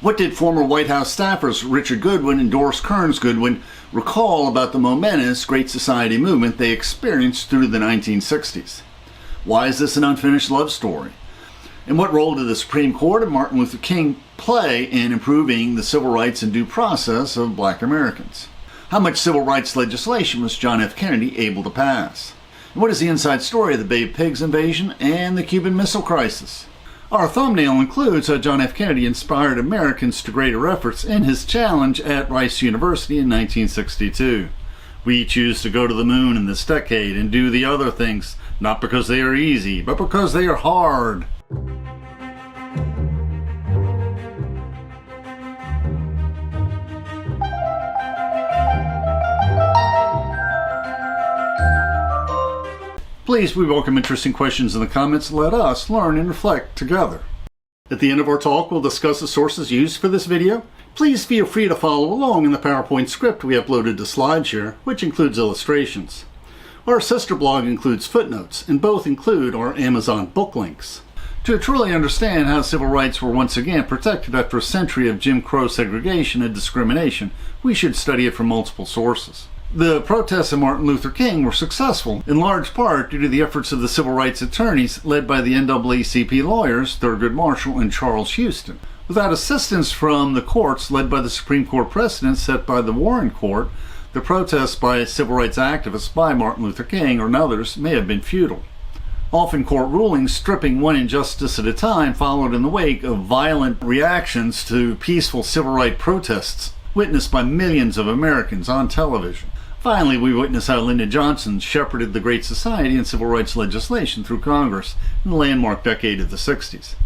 What did former White House staffers Richard Goodwin and Doris Kearns Goodwin recall about the momentous Great Society movement they experienced through the 1960s? Why is this an unfinished love story? And what role did the Supreme Court and Martin Luther King play in improving the civil rights and due process of Black Americans? How much civil rights legislation was John F. Kennedy able to pass? And what is the inside story of the Bay of Pigs invasion and the Cuban Missile Crisis? Our thumbnail includes how John F. Kennedy inspired Americans to greater efforts in his challenge at Rice University in 1962. We choose to go to the moon in this decade and do the other things, not because they are easy, but because they are hard. Please, we welcome interesting questions in the comments. Let us learn and reflect together. At the end of our talk, we'll discuss the sources used for this video. Please feel free to follow along in the PowerPoint script we uploaded to SlideShare, which includes illustrations. Our sister blog includes footnotes, and both include our Amazon book links. To truly understand how civil rights were once again protected after a century of Jim Crow segregation and discrimination, we should study it from multiple sources. The protests of Martin Luther King were successful, in large part due to the efforts of the civil rights attorneys led by the NAACP lawyers Thurgood Marshall and Charles Houston. Without assistance from the courts led by the Supreme Court precedent set by the Warren Court, the protests by civil rights activists by Martin Luther King or others may have been futile. Often court rulings stripping one injustice at a time followed in the wake of violent reactions to peaceful civil rights protests witnessed by millions of Americans on television. Finally, we witness how Lyndon Johnson shepherded the Great Society and civil rights legislation through Congress in the landmark decade of the 60s.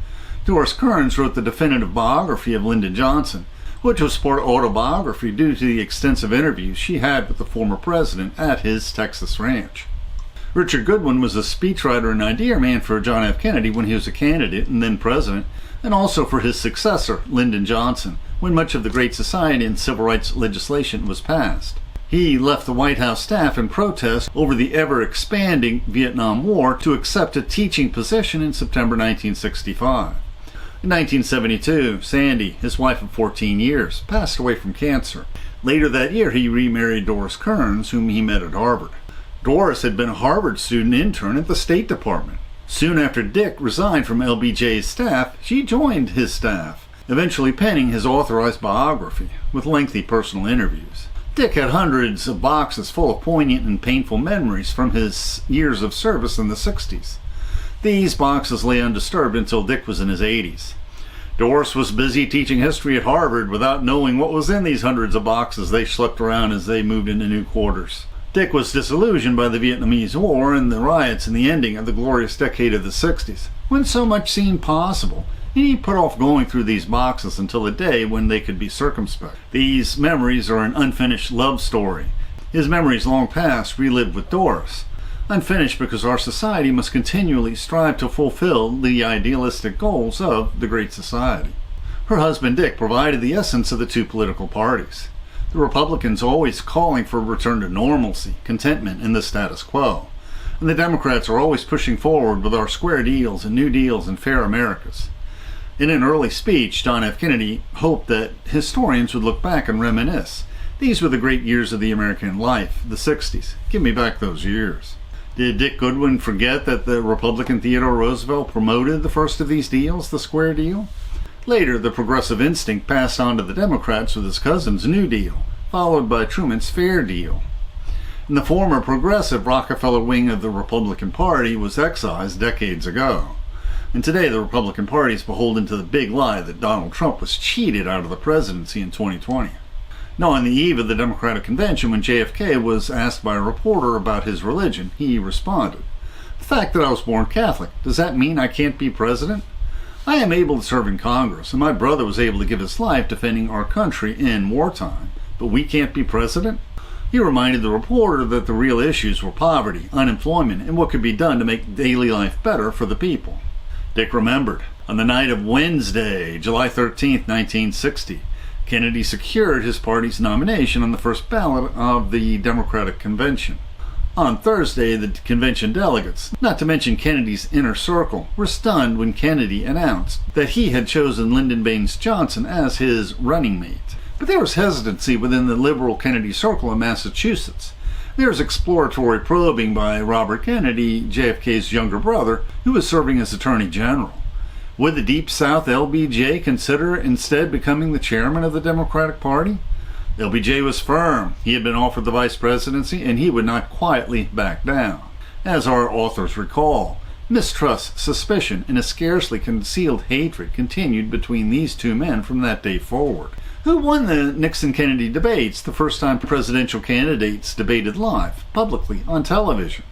Doris Kearns wrote the definitive biography of Lyndon Johnson, which was part autobiography due to the extensive interviews she had with the former president at his Texas ranch. Richard Goodwin was a speechwriter and idea man for John F. Kennedy when he was a candidate and then president, and also for his successor, Lyndon Johnson, when much of the Great Society and civil rights legislation was passed. He left the White House staff in protest over the ever-expanding Vietnam War to accept a teaching position in September 1965. In 1972, Sandy, his wife of 14 years, passed away from cancer. Later that year, he remarried Doris Kearns, whom he met at Harvard. Doris had been a Harvard student intern at the State Department. Soon after Dick resigned from LBJ's staff, she joined his staff, eventually penning his authorized biography with lengthy personal interviews. Dick had hundreds of boxes full of poignant and painful memories from his years of service in the 60s. These boxes lay undisturbed until Dick was in his 80s. Doris was busy teaching history at Harvard without knowing what was in these hundreds of boxes they schlepped around as they moved into new quarters. Dick was disillusioned by the Vietnamese War and the riots and the ending of the glorious decade of the 60s, when so much seemed possible. He put off going through these boxes until a day when they could be circumspect. These memories are an unfinished love story. His memories long past relived with Doris. Unfinished because our society must continually strive to fulfill the idealistic goals of the Great Society. Her husband Dick provided the essence of the two political parties. The Republicans always calling for a return to normalcy, contentment in the status quo. And the Democrats are always pushing forward with our square deals and new deals and fair Americas. In an early speech, John F. Kennedy hoped that historians would look back and reminisce. These were the great years of the American life, the 60s. Give me back those years. Did Dick Goodwin forget that the Republican Theodore Roosevelt promoted the first of these deals, the Square Deal? Later, the progressive instinct passed on to the Democrats with his cousin's New Deal, followed by Truman's Fair Deal. And the former progressive Rockefeller wing of the Republican Party was excised decades ago. And today the Republican Party is beholden to the big lie that Donald Trump was cheated out of the presidency in 2020. Now, on the eve of the Democratic Convention, when JFK was asked by a reporter about his religion, he responded, "The fact that I was born Catholic, does that mean I can't be president? I am able to serve in Congress, and my brother was able to give his life defending our country in wartime, but we can't be president?" He reminded the reporter that the real issues were poverty, unemployment, and what could be done to make daily life better for the people. Dick remembered. On the night of Wednesday, July 13, 1960, Kennedy secured his party's nomination on the first ballot of the Democratic Convention. On Thursday, the convention delegates, not to mention Kennedy's inner circle, were stunned when Kennedy announced that he had chosen Lyndon Baines Johnson as his running mate. But there was hesitancy within the liberal Kennedy circle in Massachusetts. There was exploratory probing by Robert Kennedy, JFK's younger brother, who was serving as Attorney General. Would the Deep South LBJ consider instead becoming the chairman of the Democratic Party? LBJ was firm. He had been offered the vice presidency, and he would not quietly back down. As our authors recall, mistrust, suspicion, and a scarcely concealed hatred continued between these two men from that day forward. Who won the Nixon-Kennedy debates, the first time presidential candidates debated live, publicly, on television?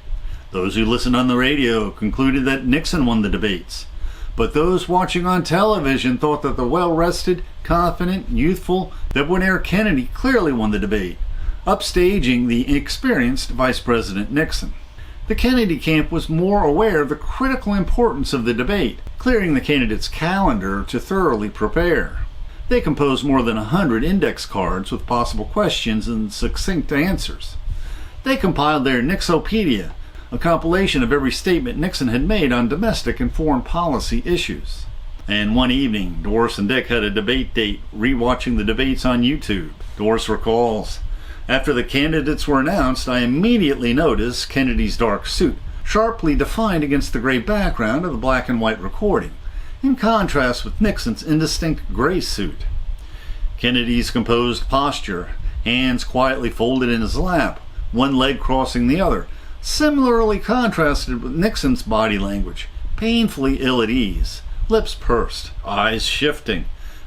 Those who listened on the radio concluded that Nixon won the debates. But those watching on television thought that the well-rested, confident, youthful, debonair Kennedy clearly won the debate, upstaging the experienced Vice President Nixon. The Kennedy camp was more aware of the critical importance of the debate, clearing the candidates' calendar to thoroughly prepare. They composed more than 100 index cards with possible questions and succinct answers. They compiled their Nixopedia, a compilation of every statement Nixon had made on domestic and foreign policy issues. And one evening, Doris and Dick had a debate date, rewatching the debates on YouTube. Doris recalls, "After the candidates were announced, I immediately noticed Kennedy's dark suit, sharply defined against the gray background of the black and white recording, in contrast with Nixon's indistinct gray suit. Kennedy's composed posture, hands quietly folded in his lap, one leg crossing the other, similarly contrasted with Nixon's body language, painfully ill at ease, lips pursed, eyes shifting,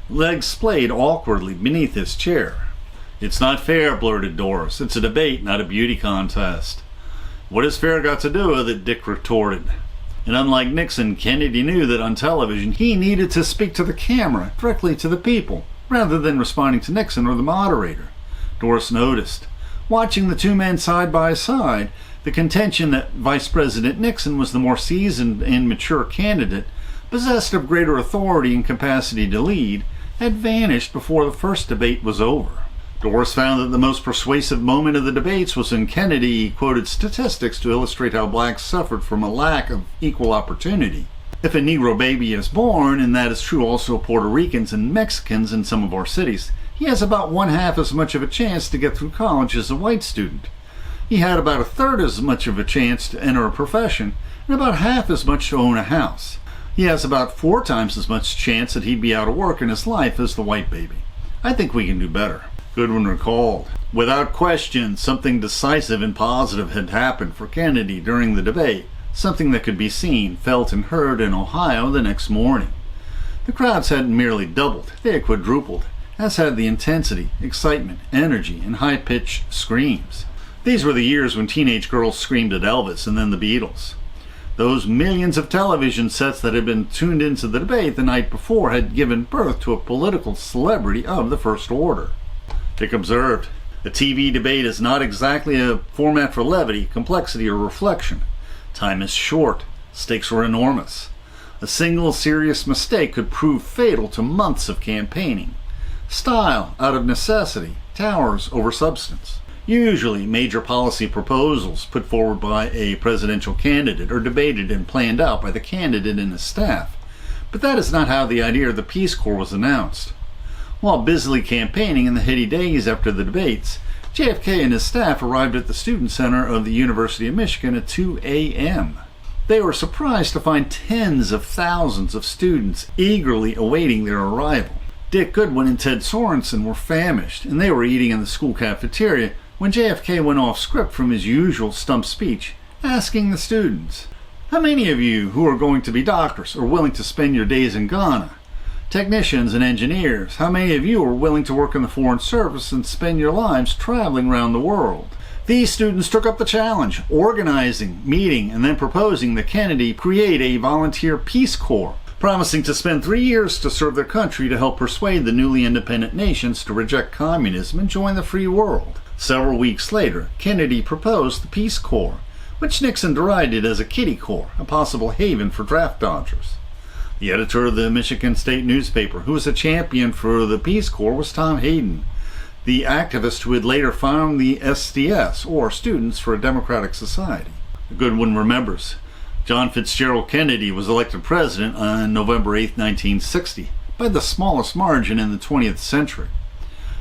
legs splayed awkwardly beneath his chair. It's not fair," blurted Doris. "It's a debate, not a beauty contest." "What has fair got to do with it?" Dick retorted. And unlike Nixon, Kennedy knew that on television he needed to speak to the camera, directly to the people, rather than responding to Nixon or the moderator. Doris noticed, watching the two men side by side, the contention that Vice President Nixon was the more seasoned and mature candidate, possessed of greater authority and capacity to lead, had vanished before the first debate was over. Doris found that the most persuasive moment of the debates was when Kennedy quoted statistics to illustrate how blacks suffered from a lack of equal opportunity. If a Negro baby is born, and that is true also of Puerto Ricans and Mexicans in some of our cities, he has about 1/2 as much of a chance to get through college as a white student. He had about 1/3 as much of a chance to enter a profession, and about 1/2 as much to own a house. He has about 4 times as much chance that he'd be out of work in his life as the white baby. I think we can do better." Goodwin recalled, "Without question, something decisive and positive had happened for Kennedy during the debate, something that could be seen, felt, and heard in Ohio the next morning. The crowds hadn't merely doubled, they had quadrupled, as had the intensity, excitement, energy, and high-pitched screams. These were the years when teenage girls screamed at Elvis and then the Beatles. Those millions of television sets that had been tuned into the debate the night before had given birth to a political celebrity of the first order." Dick observed, "A TV debate is not exactly a format for levity, complexity, or reflection. Time is short. Stakes are enormous. A single serious mistake could prove fatal to months of campaigning. Style out of necessity towers over substance. Usually, major policy proposals put forward by a presidential candidate are debated and planned out by the candidate and his staff. But that is not how the idea of the Peace Corps was announced. While busily campaigning in the heady days after the debates, JFK and his staff arrived at the Student Center of the University of Michigan at 2 a.m. They were surprised to find tens of thousands of students eagerly awaiting their arrival. Dick Goodwin and Ted Sorensen were famished, and they were eating in the school cafeteria when JFK went off script from his usual stump speech, asking the students, "How many of you who are going to be doctors are willing to spend your days in Ghana? Technicians and engineers, how many of you are willing to work in the Foreign Service and spend your lives traveling around the world?" These students took up the challenge, organizing, meeting, and then proposing that Kennedy create a volunteer Peace Corps, promising to spend 3 years to serve their country to help persuade the newly independent nations to reject communism and join the free world. Several weeks later, Kennedy proposed the Peace Corps, which Nixon derided as a kiddie corps, a possible haven for draft dodgers. The editor of the Michigan State newspaper, who was a champion for the Peace Corps, was Tom Hayden. the activist who would later found the SDS, or Students for a Democratic Society. Goodwin remembers, John Fitzgerald Kennedy was elected president on November 8, 1960, by the smallest margin in the 20th century.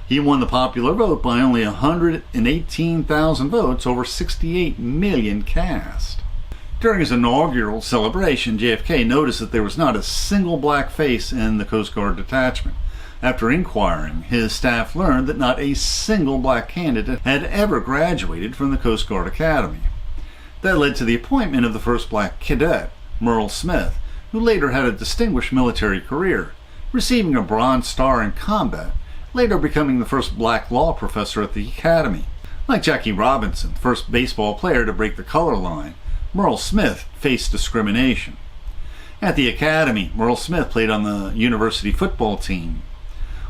He won the popular vote by only 118,000 votes over 68 million cast. During his inaugural celebration, JFK noticed that there was not a single black face in the Coast Guard detachment. After inquiring, his staff learned that not a single black candidate had ever graduated from the Coast Guard Academy. That led to the appointment of the first black cadet, Merle Smith, who later had a distinguished military career, receiving a Bronze Star in combat, later becoming the first black law professor at the Academy. Like Jackie Robinson, the first baseball player to break the color line, Merle Smith faced discrimination. At the Academy, Merle Smith played on the university football team.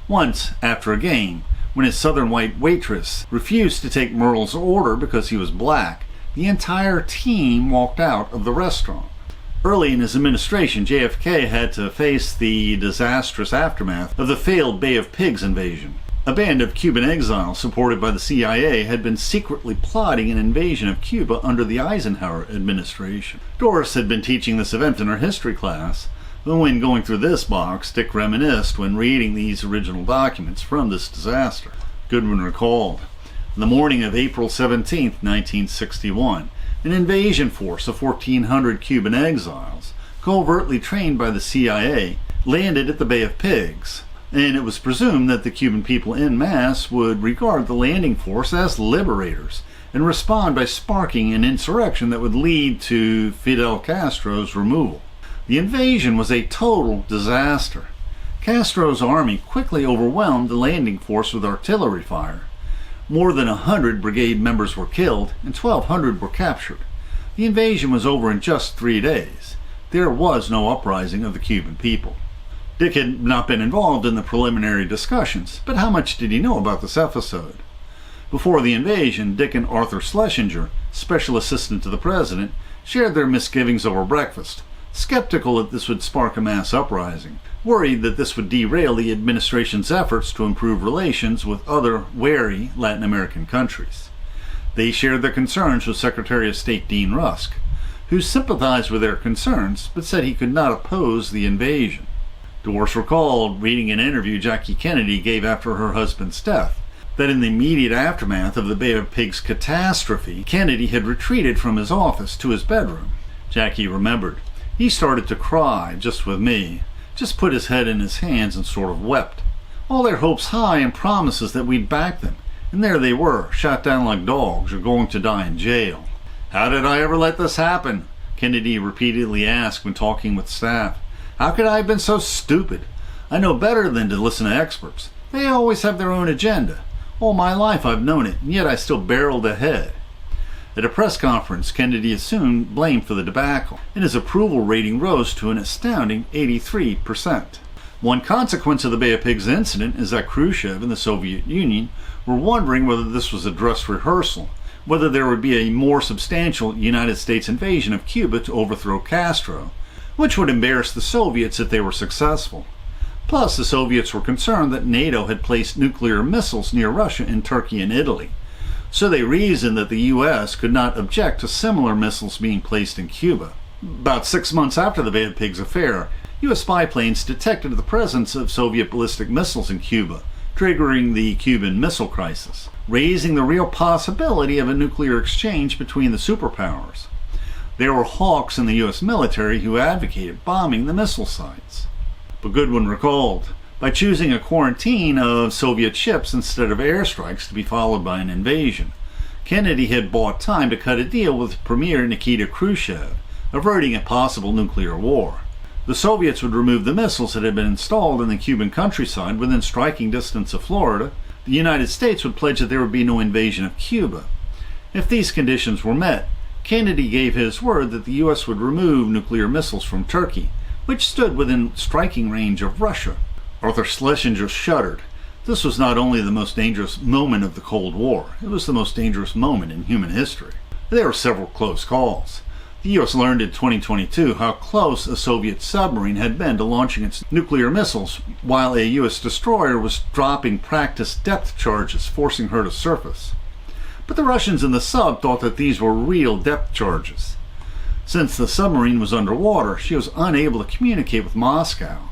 Once, after a game, when his southern white waitress refused to take Merle's order because he was black, the entire team walked out of the restaurant. Early in his administration, JFK had to face the disastrous aftermath of the failed Bay of Pigs invasion. A band of Cuban exiles supported by the CIA had been secretly plotting an invasion of Cuba under the Eisenhower administration. Doris had been teaching this event in her history class, but when going through this box, Dick reminisced when reading these original documents from this disaster. Goodwin recalled, on the morning of April 17, 1961, an invasion force of 1,400 Cuban exiles, covertly trained by the CIA, landed at the Bay of Pigs, and it was presumed that the Cuban people en masse would regard the landing force as liberators and respond by sparking an insurrection that would lead to Fidel Castro's removal. The invasion was a total disaster. Castro's army quickly overwhelmed the landing force with artillery fire. More than 100 brigade members were killed and 1,200 were captured. The invasion was over in just 3 days. There was no uprising of the Cuban people. Dick had not been involved in the preliminary discussions, but how much did he know about this episode? Before the invasion, Dick and Arthur Schlesinger, special assistant to the president, shared their misgivings over breakfast, skeptical that this would spark a mass uprising, worried that this would derail the administration's efforts to improve relations with other wary Latin American countries. They shared their concerns with Secretary of State Dean Rusk, who sympathized with their concerns but said he could not oppose the invasion. Doris recalled reading an interview Jackie Kennedy gave after her husband's death, that in the immediate aftermath of the Bay of Pigs catastrophe, Kennedy had retreated from his office to his bedroom. Jackie remembered, he started to cry just with me, just put his head in his hands and sort of wept. All their hopes high and promises that we'd back them, and there they were, shot down like dogs or going to die in jail. How did I ever let this happen? Kennedy repeatedly asked when talking with staff. How could I have been so stupid? I know better than to listen to experts. They always have their own agenda. All my life I've known it, and yet I still barreled ahead. At a press conference, Kennedy assumed blame for the debacle, and his approval rating rose to an astounding 83%. One consequence of the Bay of Pigs incident is that Khrushchev and the Soviet Union were wondering whether this was a dress rehearsal, whether there would be a more substantial United States invasion of Cuba to overthrow Castro, which would embarrass the Soviets if they were successful. Plus, the Soviets were concerned that NATO had placed nuclear missiles near Russia in Turkey and Italy, so they reasoned that the U.S. could not object to similar missiles being placed in Cuba. About 6 months after the Bay of Pigs affair, U.S. spy planes detected the presence of Soviet ballistic missiles in Cuba, triggering the Cuban Missile Crisis, raising the real possibility of a nuclear exchange between the superpowers. There were hawks in the U.S. military who advocated bombing the missile sites. But Goodwin recalled, by choosing a quarantine of Soviet ships instead of airstrikes to be followed by an invasion, Kennedy had bought time to cut a deal with Premier Nikita Khrushchev, averting a possible nuclear war. The Soviets would remove the missiles that had been installed in the Cuban countryside within striking distance of Florida. The United States would pledge that there would be no invasion of Cuba. If these conditions were met, Kennedy gave his word that the U.S. would remove nuclear missiles from Turkey, which stood within striking range of Russia. Arthur Schlesinger shuddered. This was not only the most dangerous moment of the Cold War, it was the most dangerous moment in human history. There were several close calls. The U.S. learned in 2022 how close a Soviet submarine had been to launching its nuclear missiles, while a U.S. destroyer was dropping practice depth charges, forcing her to surface. But the Russians in the sub thought that these were real depth charges. Since the submarine was underwater, she was unable to communicate with Moscow.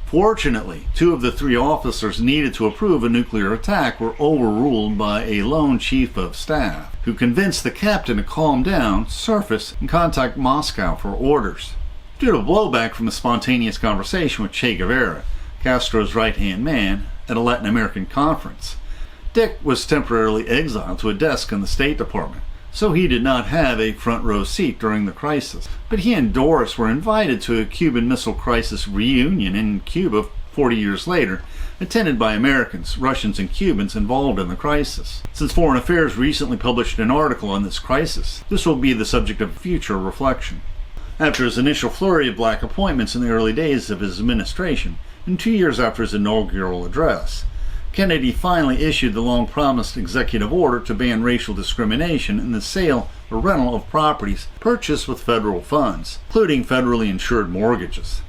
Fortunately, 2 of the 3 officers needed to approve a nuclear attack were overruled by a lone chief of staff, who convinced the captain to calm down, surface, and contact Moscow for orders. Due to blowback from a spontaneous conversation with Che Guevara, Castro's right-hand man, at a Latin American conference, Dick was temporarily exiled to a desk in the State Department, so he did not have a front-row seat during the crisis. But he and Doris were invited to a Cuban Missile Crisis reunion in Cuba 40 years later, attended by Americans, Russians, and Cubans involved in the crisis. Since Foreign Affairs recently published an article on this crisis, this will be the subject of future reflection. After his initial flurry of black appointments in the early days of his administration, and 2 years after his inaugural address, Kennedy finally issued the long-promised executive order to ban racial discrimination in the sale or rental of properties purchased with federal funds, including federally insured mortgages.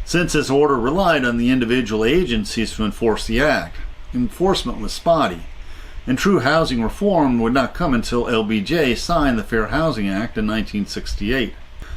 Since this order relied on the individual agencies to enforce the act, enforcement was spotty, and true housing reform would not come until LBJ signed the Fair Housing Act in 1968.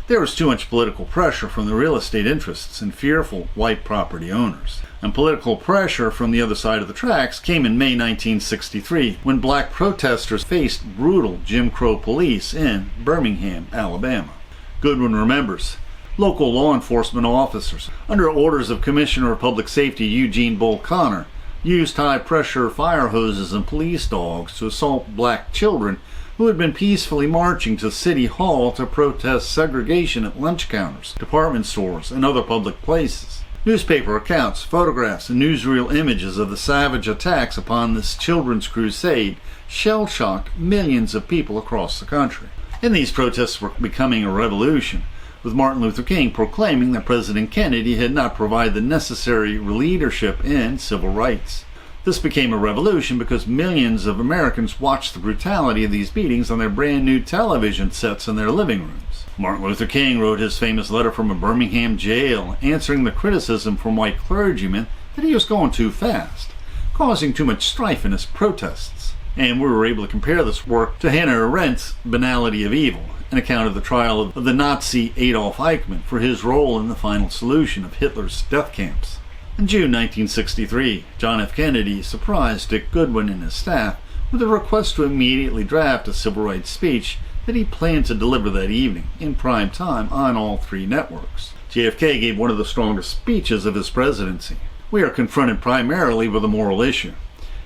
There was too much political pressure from the real estate interests and fearful white property owners. And political pressure from the other side of the tracks came in May 1963, when black protesters faced brutal Jim Crow police in Birmingham, Alabama. Goodwin remembers, local law enforcement officers, under orders of Commissioner of Public Safety Eugene Bull Connor, used high-pressure fire hoses and police dogs to assault black children who had been peacefully marching to City Hall to protest segregation at lunch counters, department stores, and other public places. Newspaper accounts, photographs, and newsreel images of the savage attacks upon this children's crusade shell-shocked millions of people across the country. And these protests were becoming a revolution, with Martin Luther King proclaiming that President Kennedy had not provided the necessary leadership in civil rights. This became a revolution because millions of Americans watched the brutality of these beatings on their brand new television sets in their living rooms. Martin Luther King wrote his famous letter from a Birmingham jail, answering the criticism from white clergymen that he was going too fast, causing too much strife in his protests. And we were able to compare this work to Hannah Arendt's Banality of Evil, an account of the trial of the Nazi Adolf Eichmann for his role in the final solution of Hitler's death camps. In June 1963, John F. Kennedy surprised Dick Goodwin and his staff with a request to immediately draft a civil rights speech that he planned to deliver that evening in prime time on all 3 networks. JFK gave one of the strongest speeches of his presidency. We are confronted primarily with a moral issue.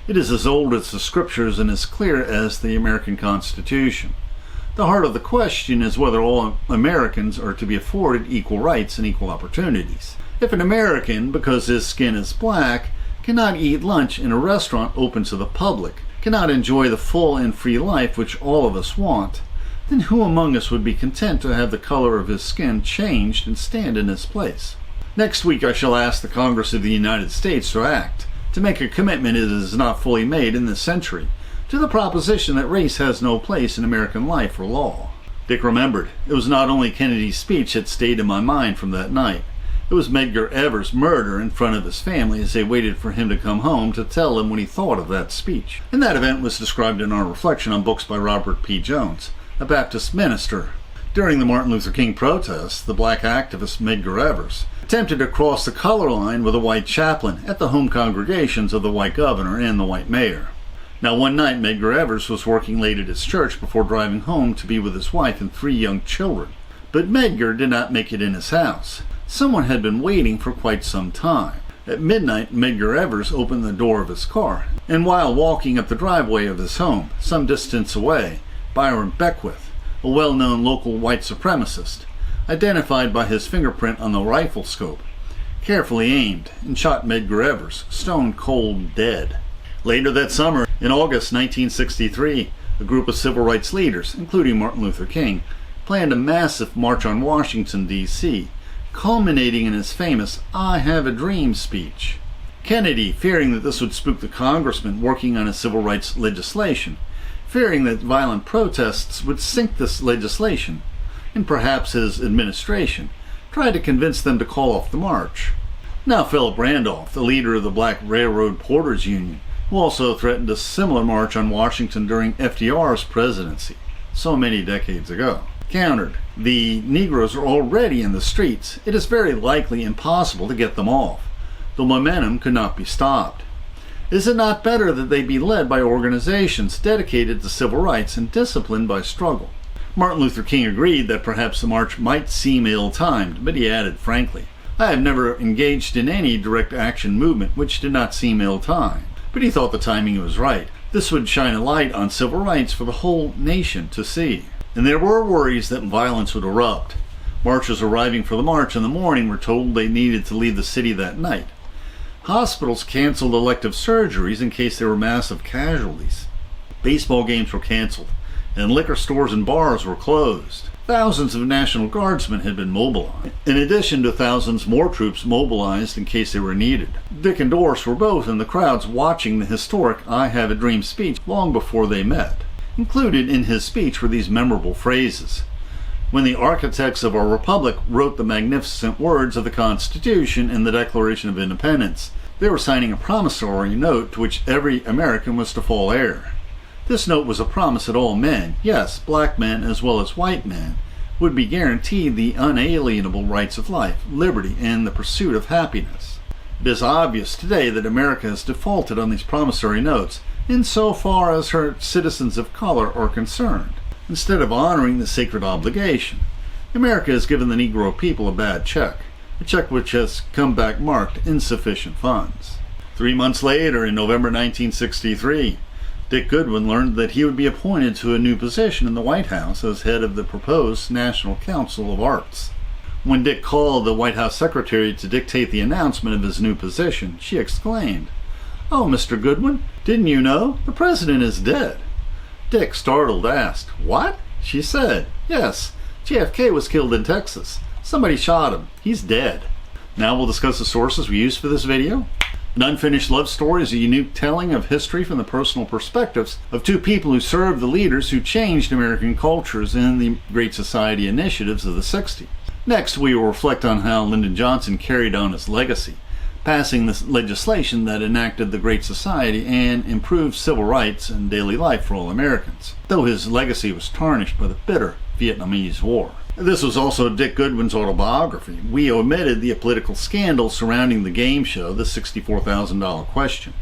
It is as old as the scriptures and as clear as the American Constitution. The heart of the question is whether all Americans are to be afforded equal rights and equal opportunities. If an American, because his skin is black, cannot eat lunch in a restaurant open to the public, cannot enjoy the full and free life which all of us want, then who among us would be content to have the color of his skin changed and stand in his place? Next week I shall ask the Congress of the United States to act, to make a commitment it is not fully made in this century, to the proposition that race has no place in American life or law. Dick remembered, it was not only Kennedy's speech that stayed in my mind from that night. It was Medgar Evers' murder in front of his family as they waited for him to come home to tell him what he thought of that speech. And that event was described in our reflection on books by Robert P. Jones, a Baptist minister. During the Martin Luther King protests, the black activist Medgar Evers attempted to cross the color line with a white chaplain at the home congregations of the white governor and the white mayor. Now, one night, Medgar Evers was working late at his church before driving home to be with his wife and 3 young children. But Medgar did not make it in his house. Someone had been waiting for quite some time. At midnight, Medgar Evers opened the door of his car, and while walking up the driveway of his home, some distance away, Byron Beckwith, a well-known local white supremacist, identified by his fingerprint on the rifle scope, carefully aimed and shot Medgar Evers, stone cold dead. Later that summer, in August 1963, a group of civil rights leaders, including Martin Luther King, planned a massive march on Washington, D.C., culminating in his famous "I Have a Dream" speech. Kennedy, fearing that this would spook the congressman working on his civil rights legislation, fearing that violent protests would sink this legislation, and perhaps his administration, tried to convince them to call off the march. Now Philip Randolph, the leader of the Black Railroad Porters Union, who also threatened a similar march on Washington during FDR's presidency, so many decades ago, countered, "The Negroes are already in the streets. It is very likely impossible to get them off. The momentum could not be stopped. Is it not better that they be led by organizations dedicated to civil rights and disciplined by struggle?" Martin Luther King agreed that perhaps the march might seem ill-timed, but he added frankly, "I have never engaged in any direct action movement which did not seem ill-timed." But he thought the timing was right. This would shine a light on civil rights for the whole nation to see. And there were worries that violence would erupt. Marchers arriving for the march in the morning were told they needed to leave the city that night. Hospitals canceled elective surgeries in case there were massive casualties. Baseball games were canceled, and liquor stores and bars were closed. Thousands of National Guardsmen had been mobilized, in addition to thousands more troops mobilized in case they were needed. Dick and Doris were both in the crowds watching the historic "I Have a Dream" speech long before they met. Included in his speech were these memorable phrases. "When the architects of our republic wrote the magnificent words of the Constitution and the Declaration of Independence, they were signing a promissory note to which every American was to fall heir. This note was a promise that all men, yes, black men as well as white men, would be guaranteed the unalienable rights of life, liberty, and the pursuit of happiness. It is obvious today that America has defaulted on these promissory notes insofar as her citizens of color are concerned. Instead of honoring the sacred obligation, America has given the Negro people a bad check, a check which has come back marked insufficient funds." 3 months later, in November 1963, Dick Goodwin learned that he would be appointed to a new position in the White House as head of the proposed National Council of Arts. When Dick called the White House secretary to dictate the announcement of his new position, she exclaimed, "Oh, Mr. Goodwin, didn't you know? The president is dead." Dick, startled, asked, "What?" She said, "Yes, JFK was killed in Texas. Somebody shot him. He's dead." Now we'll discuss the sources we used for this video. An Unfinished Love Story is a unique telling of history from the personal perspectives of two people who served the leaders who changed American cultures in the Great Society initiatives of the 60s. Next, we will reflect on how Lyndon Johnson carried on his legacy, passing the legislation that enacted the Great Society and improved civil rights and daily life for all Americans, though his legacy was tarnished by the bitter Vietnamese War. This was also Dick Goodwin's autobiography. We omitted the political scandal surrounding the game show, the $64,000 question.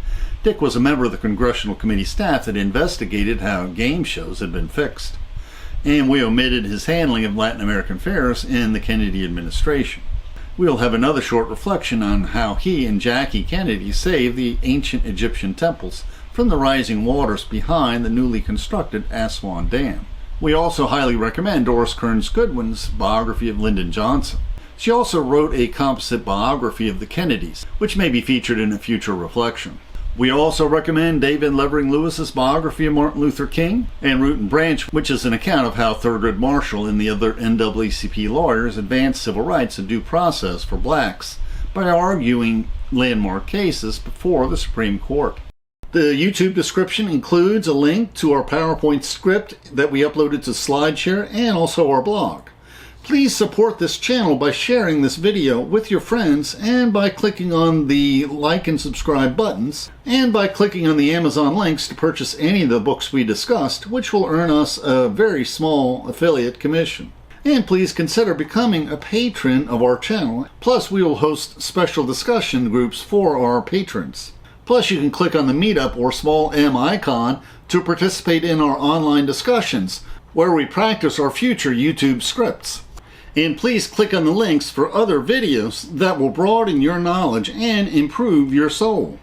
Dick was a member of the Congressional Committee staff that investigated how game shows had been fixed. And we omitted his handling of Latin American affairs in the Kennedy administration. We'll have another short reflection on how he and Jackie Kennedy saved the ancient Egyptian temples from the rising waters behind the newly constructed Aswan Dam. We also highly recommend Doris Kearns Goodwin's biography of Lyndon Johnson. She also wrote a composite biography of the Kennedys, which may be featured in a future reflection. We also recommend David Levering Lewis's biography of Martin Luther King, and Root and Branch, which is an account of how Thurgood Marshall and the other NAACP lawyers advanced civil rights and due process for blacks by arguing landmark cases before the Supreme Court. The YouTube description includes a link to our PowerPoint script that we uploaded to SlideShare and also our blog. Please support this channel by sharing this video with your friends and by clicking on the like and subscribe buttons and by clicking on the Amazon links to purchase any of the books we discussed, which will earn us a very small affiliate commission. And please consider becoming a patron of our channel. Plus, we will host special discussion groups for our patrons. Plus, you can click on the Meetup or small M icon to participate in our online discussions, where we practice our future YouTube scripts. And please click on the links for other videos that will broaden your knowledge and improve your soul.